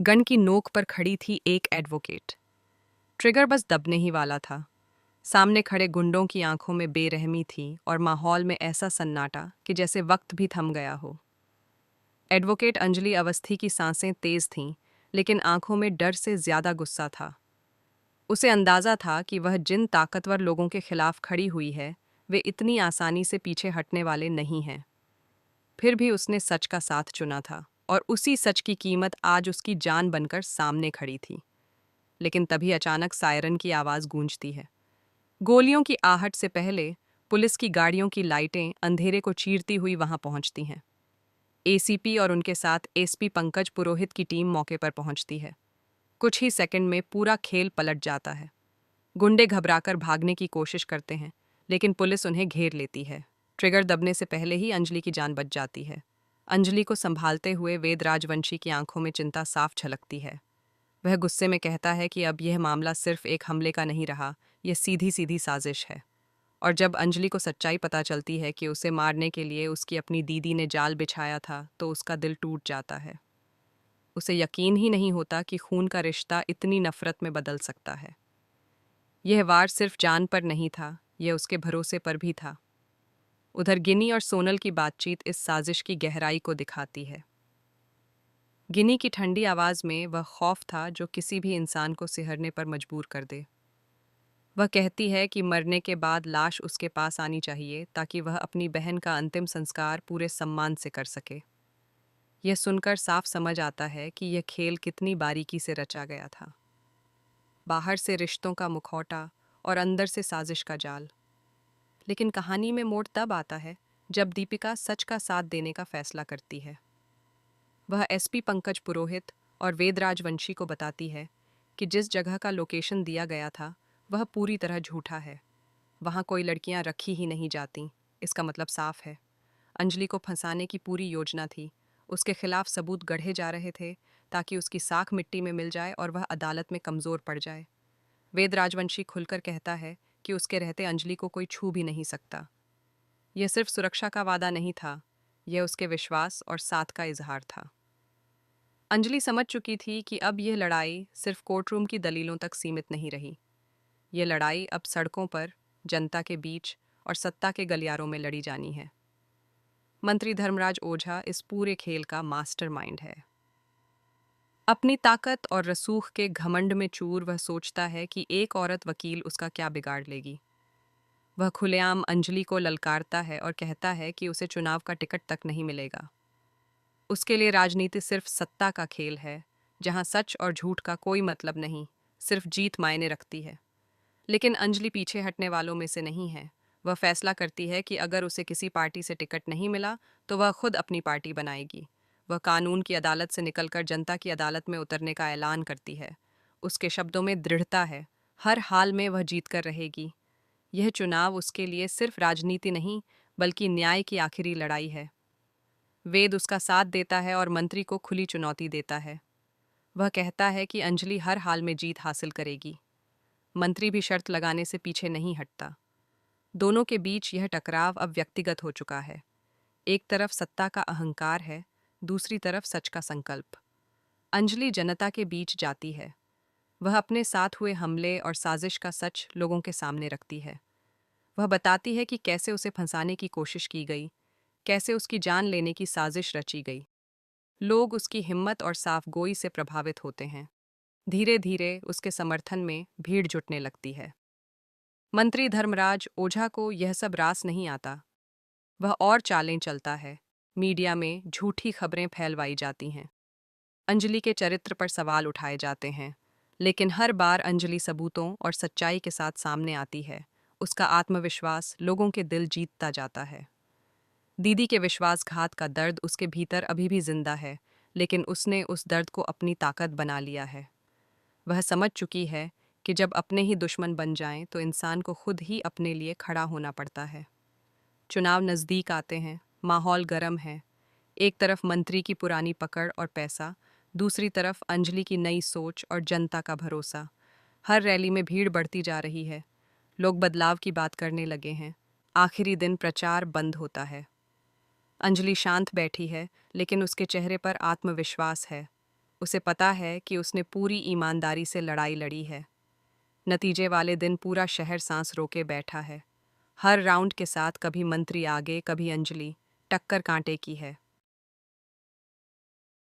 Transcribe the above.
Gun की नोक पर खड़ी थी एक एडवोकेट। ट्रिगर बस दबने ही वाला था। सामने खड़े गुंडों की आंखों में बेरहमी थी और माहौल में ऐसा सन्नाटा कि जैसे वक्त भी थम गया हो। एडवोकेट अंजलि अवस्थी की सांसें तेज थीं, लेकिन आंखों में डर से ज्यादा गुस्सा था। उसे अंदाजा था कि वह जिन ताकतवर लोगों के खिलाफ खड़ी हुई है, वे इतनी आसानी से पीछे हटने वाले नहीं हैं। फिर भी उसने सच का साथ चुना था, और उसी सच की कीमत आज उसकी जान बनकर सामने खड़ी थी। लेकिन तभी अचानक सायरन की आवाज गूंजती है। गोलियों की आहट से पहले पुलिस की गाड़ियों की लाइटें अंधेरे को चीरती हुई वहां पहुंचती हैं। एसीपी और उनके साथ एसपी पंकज पुरोहित की टीम मौके पर पहुंचती है। कुछ ही सेकंड में पूरा खेल पलट जाता है। गुंडे घबराकर भागने की कोशिश करते हैं, लेकिन पुलिस उन्हें घेर लेती है। ट्रिगर दबने से पहले ही अंजलि की जान बच जाती है। अंजलि को संभालते हुए वेद राजवंशी की आंखों में चिंता साफ झलकती है। वह गुस्से में कहता है कि अब यह मामला सिर्फ एक हमले का नहीं रहा, यह सीधी सीधी साजिश है। और जब अंजलि को सच्चाई पता चलती है कि उसे मारने के लिए उसकी अपनी दीदी ने जाल बिछाया था, तो उसका दिल टूट जाता है। उसे यकीन ही नहीं होता कि खून का रिश्ता इतनी नफरत में बदल सकता है। यह वार सिर्फ जान पर नहीं था, यह उसके भरोसे पर भी था। उधर गिनी और सोनल की बातचीत इस साजिश की गहराई को दिखाती है। गिनी की ठंडी आवाज में वह खौफ था जो किसी भी इंसान को सिहरने पर मजबूर कर दे। वह कहती है कि मरने के बाद लाश उसके पास आनी चाहिए ताकि वह अपनी बहन का अंतिम संस्कार पूरे सम्मान से कर सके। यह सुनकर साफ समझ आता है कि यह खेल कितनी बारीकी से रचा गया था। बाहर से रिश्तों का मुखौटा और अंदर से साजिश का जाल। लेकिन कहानी में मोड़ तब आता है जब दीपिका सच का साथ देने का फैसला करती है। वह एसपी पंकज पुरोहित और वेद राजवंशी को बताती है कि जिस जगह का लोकेशन दिया गया था वह पूरी तरह झूठा है। वहाँ कोई लड़कियाँ रखी ही नहीं जाती। इसका मतलब साफ है, अंजलि को फंसाने की पूरी योजना थी। उसके खिलाफ सबूत गढ़े जा रहे थे ताकि उसकी साख मिट्टी में मिल जाए और वह अदालत में कमज़ोर पड़ जाए। वेद राजवंशी खुलकर कहता है कि उसके रहते अंजलि को कोई छू भी नहीं सकता। यह सिर्फ सुरक्षा का वादा नहीं था, यह उसके विश्वास और साथ का इजहार था। अंजलि समझ चुकी थी कि अब यह लड़ाई सिर्फ कोर्टरूम की दलीलों तक सीमित नहीं रही। यह लड़ाई अब सड़कों पर, जनता के बीच और सत्ता के गलियारों में लड़ी जानी है। मंत्री धर्मराज ओझा इस पूरे खेल का मास्टरमाइंड है। अपनी ताकत और रसूख के घमंड में चूर वह सोचता है कि एक औरत वकील उसका क्या बिगाड़ लेगी। वह खुलेआम अंजलि को ललकारता है और कहता है कि उसे चुनाव का टिकट तक नहीं मिलेगा। उसके लिए राजनीति सिर्फ सत्ता का खेल है, जहां सच और झूठ का कोई मतलब नहीं, सिर्फ जीत मायने रखती है। लेकिन अंजलि पीछे हटने वालों में से नहीं है। वह फैसला करती है कि अगर उसे किसी पार्टी से टिकट नहीं मिला तो वह खुद अपनी पार्टी बनाएगी। वह कानून की अदालत से निकलकर जनता की अदालत में उतरने का ऐलान करती है। उसके शब्दों में दृढ़ता है, हर हाल में वह जीत कर रहेगी। यह चुनाव उसके लिए सिर्फ राजनीति नहीं, बल्कि न्याय की आखिरी लड़ाई है। वेद उसका साथ देता है और मंत्री को खुली चुनौती देता है। वह कहता है कि अंजलि हर हाल में जीत हासिल करेगी। मंत्री भी शर्त लगाने से पीछे नहीं हटता। दोनों के बीच यह टकराव अब व्यक्तिगत हो चुका है। एक तरफ सत्ता का अहंकार है, दूसरी तरफ सच का संकल्प। अंजलि जनता के बीच जाती है। वह अपने साथ हुए हमले और साजिश का सच लोगों के सामने रखती है। वह बताती है कि कैसे उसे फंसाने की कोशिश की गई, कैसे उसकी जान लेने की साजिश रची गई। लोग उसकी हिम्मत और साफगोई से प्रभावित होते हैं। धीरे धीरे उसके समर्थन में भीड़ जुटने लगती है। मंत्री धर्मराज ओझा को यह सब रास नहीं आता। वह और चालें चलता है। मीडिया में झूठी खबरें फैलवाई जाती हैं। अंजलि के चरित्र पर सवाल उठाए जाते हैं। लेकिन हर बार अंजलि सबूतों और सच्चाई के साथ सामने आती है। उसका आत्मविश्वास लोगों के दिल जीतता जाता है। दीदी के विश्वासघात का दर्द उसके भीतर अभी भी जिंदा है, लेकिन उसने उस दर्द को अपनी ताकत बना लिया है। वह समझ चुकी है कि जब अपने ही दुश्मन बन जाएं तो इंसान को खुद ही अपने लिए खड़ा होना पड़ता है। चुनाव नज़दीक आते हैं, माहौल गर्म है। एक तरफ मंत्री की पुरानी पकड़ और पैसा, दूसरी तरफ अंजलि की नई सोच और जनता का भरोसा। हर रैली में भीड़ बढ़ती जा रही है। लोग बदलाव की बात करने लगे हैं। आखिरी दिन प्रचार बंद होता है। अंजलि शांत बैठी है, लेकिन उसके चेहरे पर आत्मविश्वास है। उसे पता है कि उसने पूरी ईमानदारी से लड़ाई लड़ी है। नतीजे वाले दिन पूरा शहर सांस रोके बैठा है। हर राउंड के साथ कभी मंत्री आगे, कभी अंजलि, टक्कर कांटे की है।